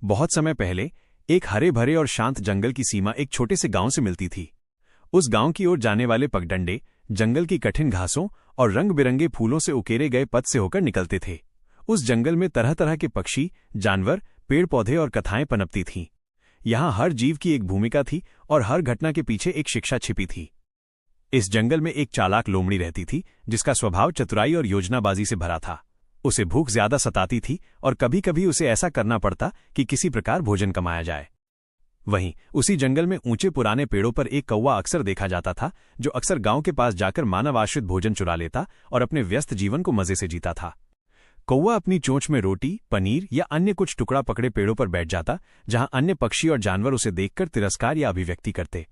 बहुत समय पहले एक हरे भरे और शांत जंगल की सीमा एक छोटे से गांव से मिलती थी। उस गांव की ओर जाने वाले पगडंडे जंगल की कठिन घासों और रंग बिरंगे फूलों से उकेरे गए पथ से होकर निकलते थे। उस जंगल में तरह तरह के पक्षी, जानवर, पेड़ पौधे और कथाएं पनपती थीं। यहाँ हर जीव की एक भूमिका थी और हर घटना के पीछे एक शिक्षा छिपी थी। इस जंगल में एक चालाक लोमड़ी रहती थी जिसका स्वभाव चतुराई और योजनाबाजी से भरा था। उसे भूख ज्यादा सताती थी और कभी कभी उसे ऐसा करना पड़ता कि किसी प्रकार भोजन कमाया जाए। वहीं उसी जंगल में ऊंचे पुराने पेड़ों पर एक कौवा अक्सर देखा जाता था, जो अक्सर गांव के पास जाकर मानव आश्रित भोजन चुरा लेता और अपने व्यस्त जीवन को मजे से जीता था। कौवा अपनी चोंच में रोटी, पनीर या अन्य कुछ टुकड़ा पकड़े पेड़ों पर बैठ जाता, जहां अन्य पक्षी और जानवर उसे देखकर तिरस्कार या अभिव्यक्ति करते।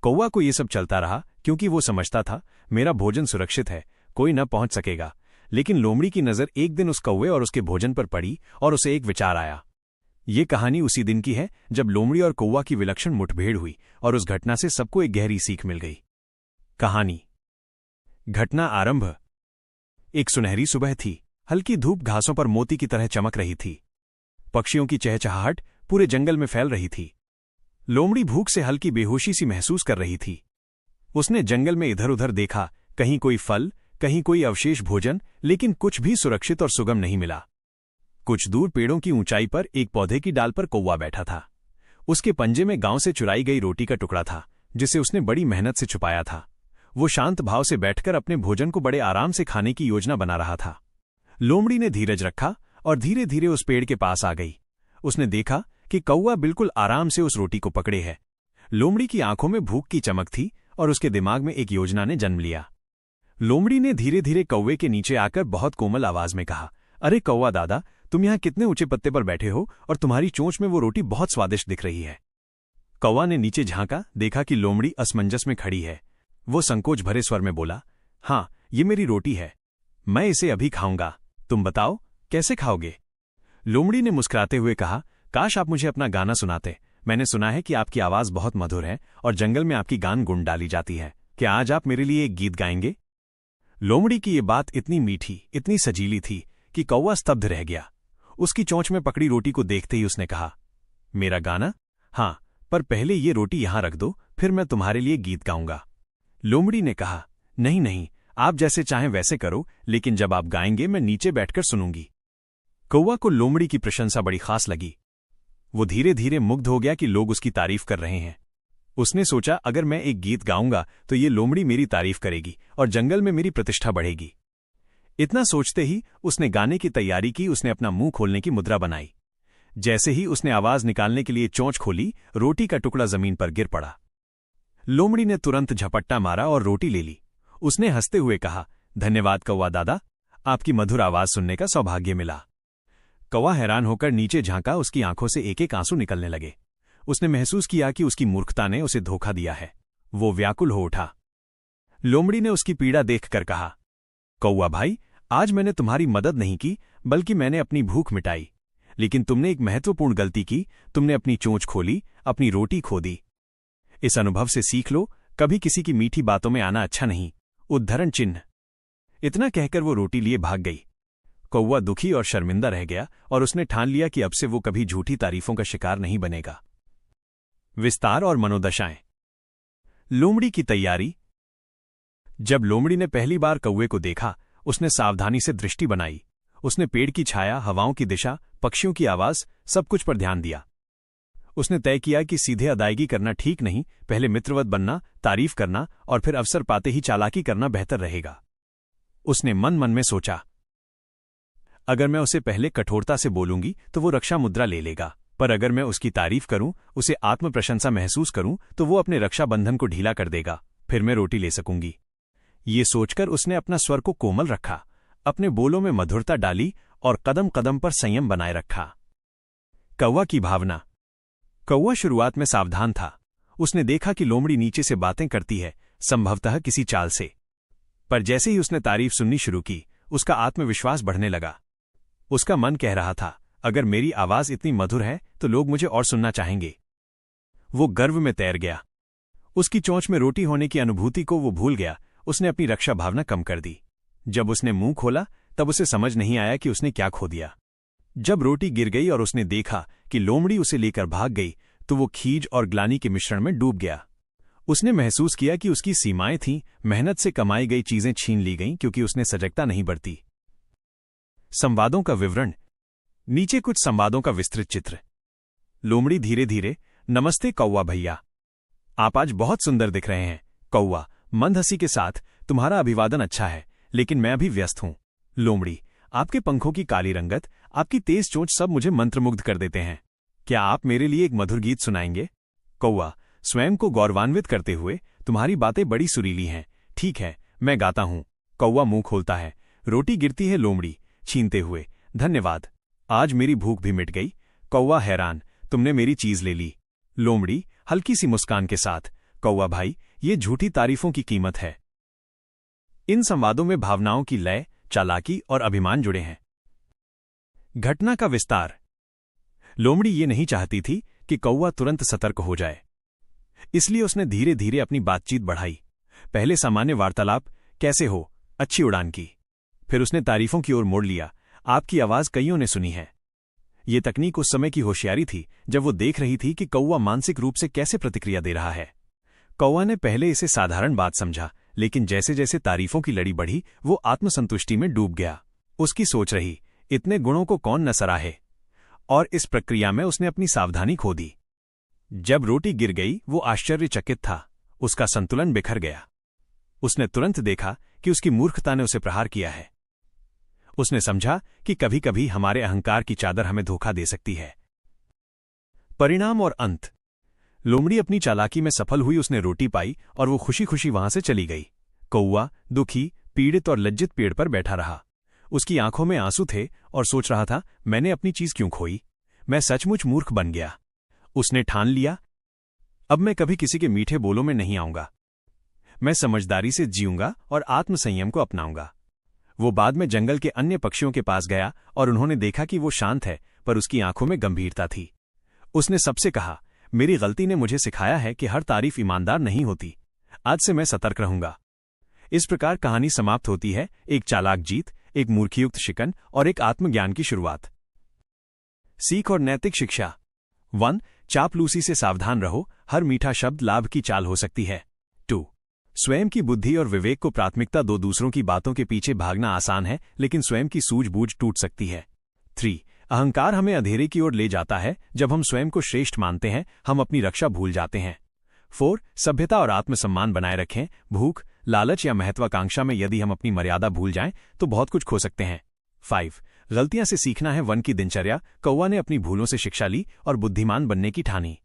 कौवा को ये सब चलता रहा क्योंकि वो समझता था, मेरा भोजन सुरक्षित है, कोई न पहुंच सकेगा। लेकिन लोमड़ी की नजर एक दिन उस कौवे और उसके भोजन पर पड़ी और उसे एक विचार आया। ये कहानी उसी दिन की है जब लोमड़ी और कौवा की विलक्षण मुठभेड़ हुई और उस घटना से सबको एक गहरी सीख मिल गई। कहानी। घटना आरंभ। एक सुनहरी सुबह थी। हल्की धूप घासों पर मोती की तरह चमक रही थी। पक्षियों की चहचहाहट पूरे जंगल में फैल रही थी। लोमड़ी भूख से हल्की बेहोशी सी महसूस कर रही थी। उसने जंगल में इधर उधर देखा, कहीं कोई फल, कहीं कोई अवशेष भोजन, लेकिन कुछ भी सुरक्षित और सुगम नहीं मिला। कुछ दूर पेड़ों की ऊंचाई पर एक पौधे की डाल पर कौवा बैठा था। उसके पंजे में गांव से चुराई गई रोटी का टुकड़ा था, जिसे उसने बड़ी मेहनत से छुपाया था। वो शांत भाव से बैठकर अपने भोजन को बड़े आराम से खाने की योजना बना रहा था। लोमड़ी ने धीरज रखा और धीरे धीरे उस पेड़ के पास आ गई। उसने देखा कि कौवा बिल्कुल आराम से उस रोटी को पकड़े है। लोमड़ी की आंखों में भूख की चमक थी और उसके दिमाग में एक योजना ने जन्म लिया। लोमड़ी ने धीरे धीरे कौवे के नीचे आकर बहुत कोमल आवाज में कहा, अरे कौवा दादा, तुम यहाँ कितने ऊंचे पत्ते पर बैठे हो और तुम्हारी चोंच में वो रोटी बहुत स्वादिष्ट दिख रही है। कौवा ने नीचे झांका, देखा कि लोमड़ी असमंजस में खड़ी है। वो संकोच भरे स्वर में बोला, हाँ, ये मेरी रोटी है, मैं इसे अभी खाऊंगा, तुम बताओ कैसे खाओगे। लोमड़ी ने मुस्कुराते हुए कहा, काश आप मुझे अपना गाना सुनाते। मैंने सुना है कि आपकी आवाज बहुत मधुर है और जंगल में आपकी गान गुण डाली जाती है। क्या आज आप मेरे लिए एक गीत गाएंगे? लोमड़ी की ये बात इतनी मीठी, इतनी सजीली थी कि कौवा स्तब्ध रह गया। उसकी चोंच में पकड़ी रोटी को देखते ही उसने कहा, मेरा गाना? हाँ, पर पहले ये रोटी यहां रख दो, फिर मैं तुम्हारे लिए गीत गाऊंगा। लोमड़ी ने कहा, नहीं नहीं, आप जैसे चाहें वैसे करो, लेकिन जब आप गाएंगे मैं नीचे बैठकर सुनूंगी। कौवा को लोमड़ी की प्रशंसा बड़ी खास लगी। वो धीरे धीरे मुग्ध हो गया कि लोग उसकी तारीफ कर रहे हैं। उसने सोचा, अगर मैं एक गीत गाऊंगा तो ये लोमड़ी मेरी तारीफ करेगी और जंगल में मेरी प्रतिष्ठा बढ़ेगी। इतना सोचते ही उसने गाने की तैयारी की। उसने अपना मुंह खोलने की मुद्रा बनाई। जैसे ही उसने आवाज निकालने के लिए चोंच खोली, रोटी का टुकड़ा जमीन पर गिर पड़ा। लोमड़ी ने तुरंत झपट्टा मारा और रोटी ले ली। उसने हंसते हुए कहा, धन्यवाद कौवा दादा, आपकी मधुर आवाज सुनने का सौभाग्य मिला। कौवा हैरान होकर नीचे झांका। उसकी आंखों से एक एक आंसू निकलने लगे। उसने महसूस किया कि उसकी मूर्खता ने उसे धोखा दिया है। वो व्याकुल हो उठा। लोमड़ी ने उसकी पीड़ा देखकर कहा, कौवा भाई, आज मैंने तुम्हारी मदद नहीं की, बल्कि मैंने अपनी भूख मिटाई। लेकिन तुमने एक महत्वपूर्ण गलती की, तुमने अपनी चोंच खोली, अपनी रोटी खो दी। इस अनुभव से सीख लो, कभी किसी की मीठी बातों में आना अच्छा नहीं। उद्धरण चिन्ह। इतना कहकर वो रोटी लिए भाग गई। कौवा दुखी और शर्मिंदा रह गया और उसने ठान लिया कि अब से वो कभी झूठी तारीफों का शिकार नहीं बनेगा। विस्तार और मनोदशाएं। लोमड़ी की तैयारी। जब लोमड़ी ने पहली बार कौवे को देखा, उसने सावधानी से दृष्टि बनाई। उसने पेड़ की छाया, हवाओं की दिशा, पक्षियों की आवाज, सब कुछ पर ध्यान दिया। उसने तय किया कि सीधे अदायगी करना ठीक नहीं, पहले मित्रवत बनना, तारीफ करना और फिर अवसर पाते ही चालाकी करना बेहतर रहेगा। उसने मन मन में सोचा, अगर मैं उसे पहले कठोरता से बोलूंगी तो वो रक्षा मुद्रा ले लेगा, पर अगर मैं उसकी तारीफ करूं, उसे आत्म प्रशंसा महसूस करूं, तो वो अपने रक्षा बंधन को ढीला कर देगा, फिर मैं रोटी ले सकूंगी। ये सोचकर उसने अपना स्वर को कोमल रखा, अपने बोलों में मधुरता डाली और कदम कदम पर संयम बनाए रखा। कौवा की भावना। कौवा शुरुआत में सावधान था। उसने देखा कि लोमड़ी नीचे से बातें करती है, संभवतः किसी चाल से। पर जैसे ही उसने तारीफ सुननी शुरू की, उसका आत्मविश्वास बढ़ने लगा। उसका मन कह रहा था, अगर मेरी आवाज इतनी मधुर है तो लोग मुझे और सुनना चाहेंगे। वो गर्व में तैर गया। उसकी चोंच में रोटी होने की अनुभूति को वो भूल गया। उसने अपनी रक्षा भावना कम कर दी। जब उसने मुंह खोला, तब उसे समझ नहीं आया कि उसने क्या खो दिया। जब रोटी गिर गई और उसने देखा कि लोमड़ी उसे लेकर भाग गई तो वो खीज और ग्लानि के मिश्रण में डूब गया। उसने महसूस किया कि उसकी सीमाएं थीं, मेहनत से कमाई गई चीजें छीन ली गईं क्योंकि उसने सजगता नहीं बरती। संवादों का विवरण। नीचे कुछ संवादों का विस्तृत चित्र। लोमड़ी धीरे धीरे, नमस्ते कौवा भैया, आप आज बहुत सुंदर दिख रहे हैं। कौवा मंद हंसी के साथ, तुम्हारा अभिवादन अच्छा है, लेकिन मैं अभी व्यस्त हूं। लोमड़ी, आपके पंखों की काली रंगत, आपकी तेज चोंच सब मुझे मंत्रमुग्ध कर देते हैं। क्या आप मेरे लिए एक मधुर गीत सुनाएंगे? कौवा स्वयं को गौरवान्वित करते हुए, तुम्हारी बातें बड़ी सुरीली हैं। ठीक है, मैं गाता हूं। कौवा मुंह खोलता है। रोटी गिरती है लोमड़ी छीनते हुए। धन्यवाद, आज मेरी भूख भी मिट गई। कौवा हैरान, तुमने मेरी चीज ले ली। लोमड़ी हल्की सी मुस्कान के साथ, कौवा भाई, ये झूठी तारीफों की कीमत है। इन संवादों में भावनाओं की लय, चालाकी और अभिमान जुड़े हैं। घटना का विस्तार। लोमड़ी ये नहीं चाहती थी कि कौवा तुरंत सतर्क हो जाए, इसलिए उसने धीरे धीरे अपनी बातचीत बढ़ाई। पहले सामान्य वार्तालाप, कैसे हो, अच्छी उड़ान की। फिर उसने तारीफों की ओर मोड़ लिया, आपकी आवाज कईयों ने सुनी है। ये तकनीक उस समय की होशियारी थी जब वो देख रही थी कि कौवा मानसिक रूप से कैसे प्रतिक्रिया दे रहा है। कौवा ने पहले इसे साधारण बात समझा, लेकिन जैसे जैसे तारीफों की लड़ी बढ़ी वो आत्मसंतुष्टि में डूब गया। उसकी सोच रही, इतने गुणों को कौन न सराहे। और इस प्रक्रिया में उसने अपनी सावधानी खो दी। जब रोटी गिर गई वो आश्चर्यचकित था, उसका संतुलन बिखर गया। उसने तुरंत देखा कि उसकी मूर्खता ने उसे प्रहार किया है। उसने समझा कि कभी कभी हमारे अहंकार की चादर हमें धोखा दे सकती है। परिणाम और अंत। लोमड़ी अपनी चालाकी में सफल हुई, उसने रोटी पाई और वो खुशी खुशी वहां से चली गई। कौवा दुखी, पीड़ित और लज्जित पेड़ पर बैठा रहा। उसकी आंखों में आंसू थे और सोच रहा था, मैंने अपनी चीज क्यों खोई, मैं सचमुच मूर्ख बन गया। उसने ठान लिया, अब मैं कभी किसी के मीठे बोलों में नहीं आऊंगा। मैं समझदारी से जीऊंगा और आत्मसंयम को अपनाऊंगा। वो बाद में जंगल के अन्य पक्षियों के पास गया और उन्होंने देखा कि वो शांत है, पर उसकी आंखों में गंभीरता थी। उसने सबसे कहा, मेरी गलती ने मुझे सिखाया है कि हर तारीफ ईमानदार नहीं होती। आज से मैं सतर्क रहूंगा। इस प्रकार कहानी समाप्त होती है, एक चालाक जीत, एक मूर्खयुक्त शिकन और एक आत्मज्ञान की शुरुआत। सीख और नैतिक शिक्षा। 1. चापलूसी से सावधान रहो, हर मीठा शब्द लाभ की चाल हो सकती है। 2. स्वयं की बुद्धि और विवेक को प्राथमिकता दो, दूसरों की बातों के पीछे भागना आसान है, लेकिन स्वयं की सूझबूझ टूट सकती है। 3. अहंकार हमें अंधेरे की ओर ले जाता है, जब हम स्वयं को श्रेष्ठ मानते हैं, हम अपनी रक्षा भूल जाते हैं। 4. सभ्यता और आत्मसम्मान बनाए रखें, भूख, लालच या महत्वाकांक्षा में यदि हम अपनी मर्यादा भूल जाएं, तो बहुत कुछ खो सकते हैं। 5. गलतियां से सीखना है, वन की दिनचर्या। कौवा ने अपनी भूलों से शिक्षा ली और बुद्धिमान बनने की ठानी।